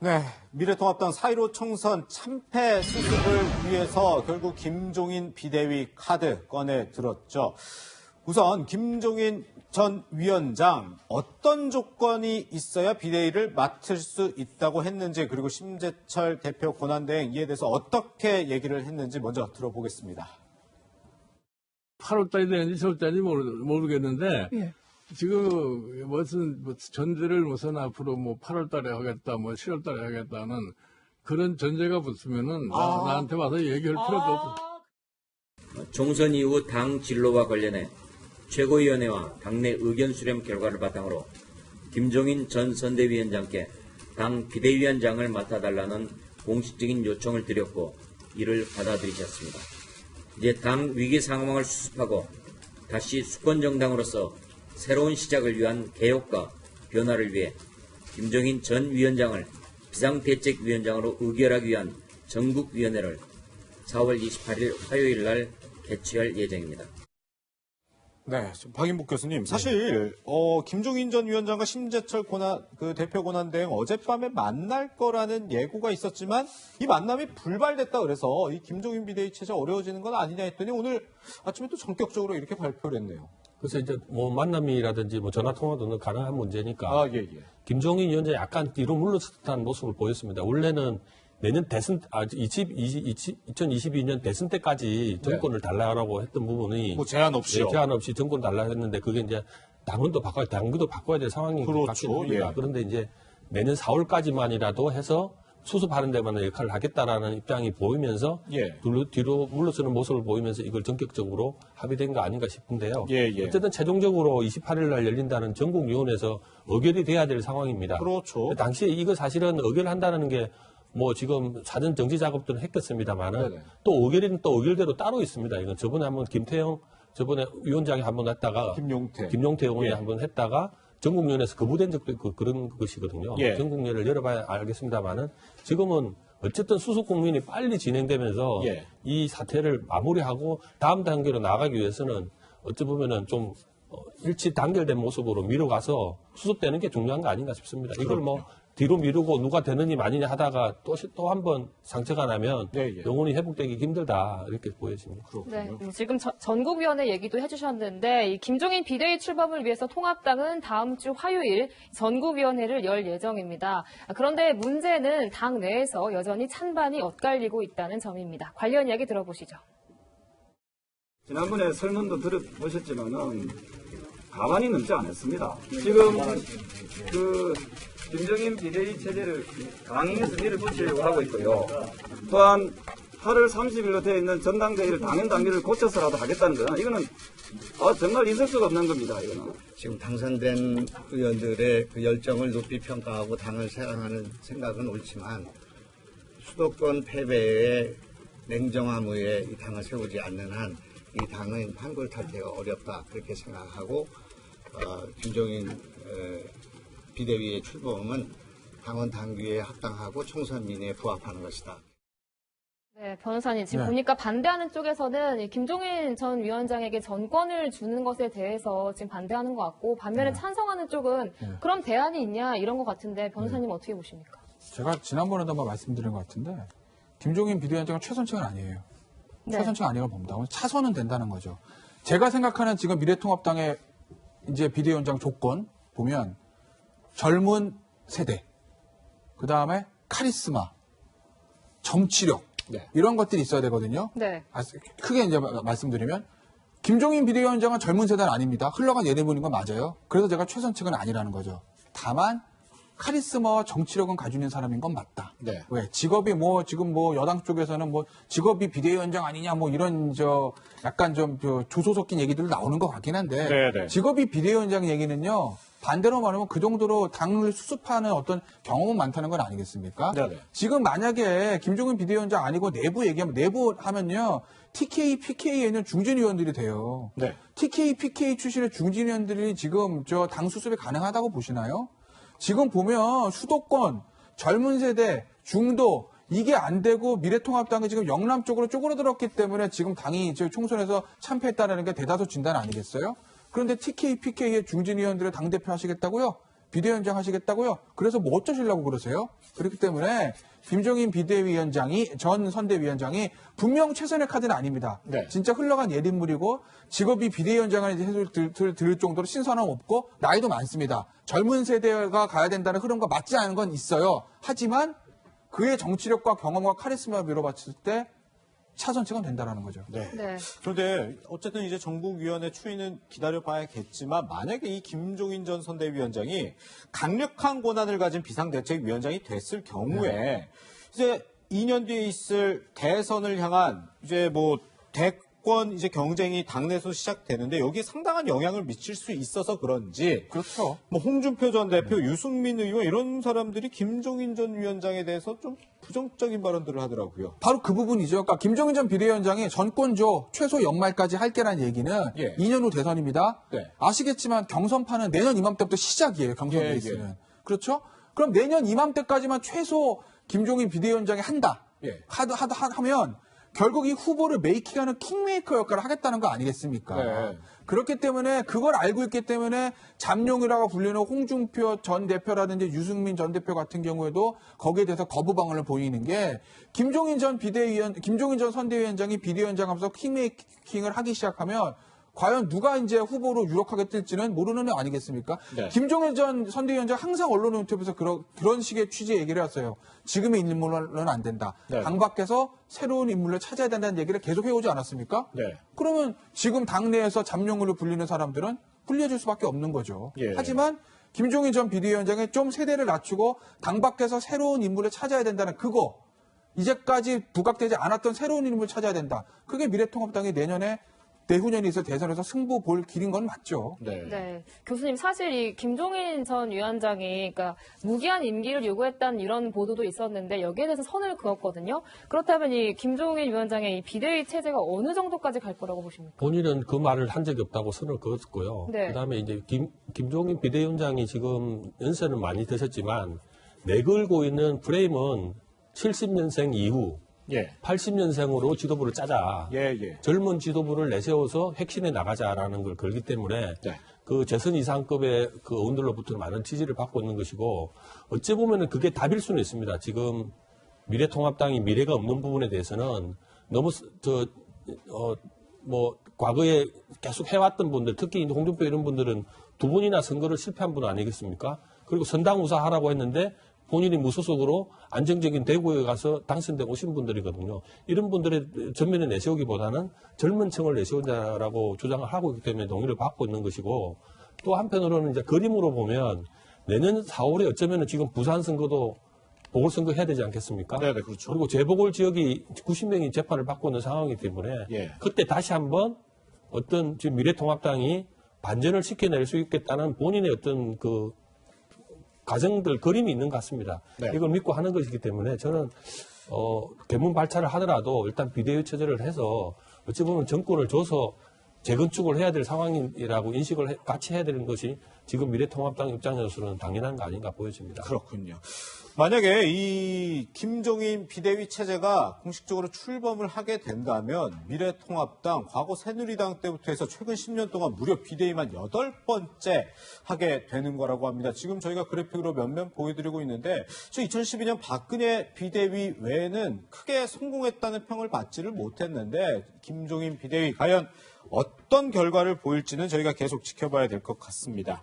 네, 미래통합당 4.15 총선 참패 수습을 위해서 결국 김종인 비대위 카드 꺼내 들었죠. 우선 김종인 전 위원장 어떤 조건이 있어야 비대위를 맡을 수 있다고 했는지, 그리고 심재철 대표 권한대행 이에 대해서 어떻게 얘기를 했는지 먼저 들어보겠습니다. 8월 달이 되는지 10월 달인지 모르겠는데 예. 지금 무슨 전제를 무슨 앞으로 8월 달에 하겠다, 10월 달에 하겠다는 그런 전제가 붙으면은 나한테 와서 얘기할 필요도 없어. 총선 이후 당 진로와 관련해 최고위원회와 당내 의견 수렴 결과를 바탕으로 김종인 전 선대위원장께 당 비대위원장을 맡아달라는 공식적인 요청을 드렸고 이를 받아들이셨습니다. 이제 당 위기 상황을 수습하고 다시 수권정당으로서 새로운 시작을 위한 개혁과 변화를 위해 김종인 전 위원장을 비상대책위원장으로 의결하기 위한 전국위원회를 4월 28일 화요일 날 개최할 예정입니다. 네, 박인복 교수님, 사실 김종인 전 위원장과 심재철 대표 권한대행 어젯밤에 만날 거라는 예고가 있었지만 이 만남이 불발됐다 그래서 이 김종인 비대위 체제 어려워지는 건 아니냐 했더니 오늘 아침에 또 전격적으로 이렇게 발표를 했네요. 그래서 이제 만남이라든지 전화 통화도 가능한 문제니까. 예. 김종인 위원장이 약간 뒤로 물러섰다는 모습을 보였습니다. 원래는 내년 대선, 2022년 대선 때까지 정권을 달라고 했던 부분이. 제한 없이요. 네, 제한 없이 정권을 달라고 했는데 그게 이제 당원도 바꿔야 될 상황인 것 같긴 합니다. 그런데 이제 내년 4월까지만이라도 해서 수습하는 데만 역할을 하겠다라는 입장이 보이면서 뒤로 물러서는 모습을 보이면서 이걸 전격적으로 합의된 거 아닌가 싶은데요. 어쨌든 최종적으로 28일 날 열린다는 전국위원회에서 의결이 돼야 될 상황입니다. 그렇죠. 당시에 이거 사실은 의결한다는 게 지금 사전 정지 작업들은 했겠습니다만은 또 의결은 또 의결대로 따로 있습니다. 이건 저번에 한번 김태형 저번에 위원장이 한번 했다가 김용태 의원이 한번 했다가 전국위원회에서 거부된 적도 있고 그런 것이거든요. 전국위원회를 열어봐야 알겠습니다만은 지금은 어쨌든 수습 국민이 빨리 진행되면서 이 사태를 마무리하고 다음 단계로 나아가기 위해서는 어찌 보면은 좀 일치 단결된 모습으로 미뤄가서 수습되는 게 중요한 거 아닌가 싶습니다. 이걸 뒤로 미루고 누가 되느니 마느냐 하다가 또 한 번 상처가 나면 영원히 회복되기 힘들다 이렇게 보여집니다. 네, 지금 전국위원회 얘기도 해주셨는데 이 김종인 비대위 출범을 위해서 통합당은 다음 주 화요일 전국위원회를 열 예정입니다. 그런데 문제는 당 내에서 여전히 찬반이 엇갈리고 있다는 점입니다. 관련 이야기 들어보시죠. 지난번에 설문도 들어보셨지만은 가만히 넘지 않았습니다. 지금 김종인 비대위 체제를 강행해서 밀어붙이려고 하고 있고요. 또한 8월 30일로 되어 있는 전당대회를 당연 단계를 고쳐서라도 하겠다는 거는 이거는 정말 있을 수가 없는 겁니다. 이거는 지금 당선된 의원들의 그 열정을 높이 평가하고 당을 세안하는 생각은 옳지만 수도권 패배에 냉정함 위에 이 당을 세우지 않는 한 이 당은 한골 탈퇴가 어렵다 그렇게 생각하고 김종인 비대위의 출범은 당원 당규에 합당하고 총선 민의에 부합하는 것이다. 네, 변호사님 지금 보니까 반대하는 쪽에서는 김종인 전 위원장에게 전권을 주는 것에 대해서 지금 반대하는 것 같고 반면에 찬성하는 쪽은 그럼 대안이 있냐 이런 것 같은데 변호사님 어떻게 보십니까? 제가 지난번에도 한번 말씀드린 것 같은데 김종인 비대위원장은 최선책은 아니에요. 최선책 아니라고 봅니다. 차선은 된다는 거죠. 제가 생각하는 지금 미래통합당의 이제 비대위원장 조건 보면 젊은 세대, 그 다음에 카리스마, 정치력 이런 것들이 있어야 되거든요. 크게 이제 말씀드리면 김종인 비대위원장은 젊은 세대는 아닙니다. 흘러간 예대분인 건 맞아요. 그래서 제가 최선책은 아니라는 거죠. 다만 카리스마와 정치력은 가지고 있는 사람인 건 맞다. 왜? 직업이 지금 여당 쪽에서는 직업이 비대위원장 아니냐 이런 약간 좀 조소 섞인 얘기들 나오는 것 같긴 한데 직업이 비대위원장 얘기는요. 반대로 말하면 그 정도로 당을 수습하는 어떤 경험은 많다는 건 아니겠습니까? 지금 만약에 김종인 비대위원장 아니고 내부 얘기하면 내부 하면요. TK, PK에 있는 중진위원들이 돼요. TK, PK 출신의 중진위원들이 지금 당 수습이 가능하다고 보시나요? 지금 보면 수도권, 젊은 세대, 중도 이게 안 되고 미래통합당이 지금 영남 쪽으로 쪼그러들었기 때문에 지금 당이 총선에서 참패했다는 게 대다수 진단 아니겠어요? 그런데 TK, PK의 중진 의원들을 당대표 하시겠다고요? 비대위원장 하시겠다고요? 그래서 뭐 어쩌시려고 그러세요? 그렇기 때문에 김종인 비대위원장이 전 선대위원장이 분명 최선의 카드는 아닙니다. 네. 진짜 흘러간 옛인물이고 직업이 비대위원장을 들을 정도로 신선함 없고 나이도 많습니다. 젊은 세대가 가야 된다는 흐름과 맞지 않은 건 있어요. 하지만 그의 정치력과 경험과 카리스마를 밀어봤을 때 차선책은 된다라는 거죠. 네. 네. 그런데 어쨌든 이제 전국위원회 추이는 기다려봐야겠지만 만약에 이 김종인 전 선대위원장이 강력한 권한을 가진 비상대책위원장이 됐을 경우에 이제 2년 뒤에 있을 대선을 향한 이제 뭐 대권 이제 경쟁이 당내에서 시작되는데 여기에 상당한 영향을 미칠 수 있어서 그런지 그렇죠. 뭐 홍준표 전 대표, 유승민 의원 이런 사람들이 김종인 전 위원장에 대해서 좀 부정적인 발언들을 하더라고요. 바로 그 부분이죠. 그러니까 김종인 전 비대위원장이 전권조 최소 연말까지 할게라는 얘기는 예. 2년 후 대선입니다. 네. 아시겠지만 경선판은 내년 이맘때부터 시작이에요. 경선 예, 베이스는. 예. 그렇죠? 그럼 내년 이맘때까지만 최소 김종인 비대위원장이 한다. 예. 하면 결국 이 후보를 메이킹하는 킹메이커 역할을 하겠다는 거 아니겠습니까? 네. 그렇기 때문에 그걸 알고 있기 때문에 잠룡이라고 불리는 홍준표 전 대표라든지 유승민 전 대표 같은 경우에도 거기에 대해서 거부 방안을 보이는 게 김종인 전 선대위원장이 비대위원장 하면서 킹메이킹을 하기 시작하면 과연 누가 이제 후보로 유력하게 뜰지는 모르는 거 아니겠습니까? 네. 김종인 전 선대위원장 항상 언론 인터뷰에서 그런 식의 취지의 얘기를 했어요. 지금의 인물로는 안 된다. 네. 당 밖에서 새로운 인물을 찾아야 된다는 얘기를 계속 해오지 않았습니까? 네. 그러면 지금 당내에서 잠룡으로 불리는 사람들은 불리해질 수밖에 없는 거죠. 예. 하지만 김종인 전 비대위원장이 좀 세대를 낮추고 당 밖에서 새로운 인물을 찾아야 된다는 그거, 이제까지 부각되지 않았던 새로운 인물을 찾아야 된다. 그게 미래통합당이 내후년에 있을 대선에서 승부 볼 길인 건 맞죠. 네. 교수님, 사실 이 김종인 전 위원장이 그러니까 무기한 임기를 요구했다는 이런 보도도 있었는데 여기에 대해서 선을 그었거든요. 그렇다면 이 김종인 위원장의 이 비대위 체제가 어느 정도까지 갈 거라고 보십니까? 본인은 그 말을 한 적이 없다고 선을 그었고요. 네. 그다음에 이제 김종인 비대위원장이 지금 연세는 많이 드셨지만 내걸고 있는 프레임은 70년생 이후 예. 80년생으로 지도부를 짜자. 예, 예. 젊은 지도부를 내세워서 혁신해 나가자라는 걸 걸기 때문에 네. 그 재선 이상급의 그 의원들로부터 많은 지지를 받고 있는 것이고 어찌 보면은 그게 답일 수는 있습니다. 지금 미래통합당이 미래가 없는 부분에 대해서는 너무 과거에 계속 해왔던 분들, 특히 홍준표 이런 분들은 두 번이나 선거를 실패한 분 아니겠습니까? 그리고 선당우사 하라고 했는데 본인이 무소속으로 안정적인 대구에 가서 당선돼 오신 분들이거든요. 이런 분들의 전면에 내세우기보다는 젊은 층을 내세우자라고 주장을 하고 있기 때문에 동의를 받고 있는 것이고 또 한편으로는 이제 그림으로 보면 내년 4월에 어쩌면은 지금 부산 선거도 보궐선거 해야 되지 않겠습니까? 네, 그렇죠. 그리고 재보궐 지역이 90명이 재판을 받고 있는 상황이기 때문에 예. 그때 다시 한번 어떤 지금 미래통합당이 반전을 시켜낼 수 있겠다는 본인의 어떤 그 가정들 그림이 있는 것 같습니다. 네. 이걸 믿고 하는 것이기 때문에 저는 개문 발차를 하더라도 일단 비대위 체제를 해서 어찌 보면 정권을 줘서 재건축을 해야 될 상황이라고 인식을 같이 해야 되는 것이 지금 미래통합당 입장에서는 당연한 거 아닌가 보여집니다. 그렇군요. 만약에 이 김종인 비대위 체제가 공식적으로 출범을 하게 된다면 미래통합당, 과거 새누리당 때부터 해서 최근 10년 동안 무려 비대위만 8번째 하게 되는 거라고 합니다. 지금 저희가 그래픽으로 몇몇 보여드리고 있는데 2012년 박근혜 비대위 외에는 크게 성공했다는 평을 받지를 못했는데 김종인 비대위 과연 어떤 결과를 보일지는 저희가 계속 지켜봐야 될 것 같습니다.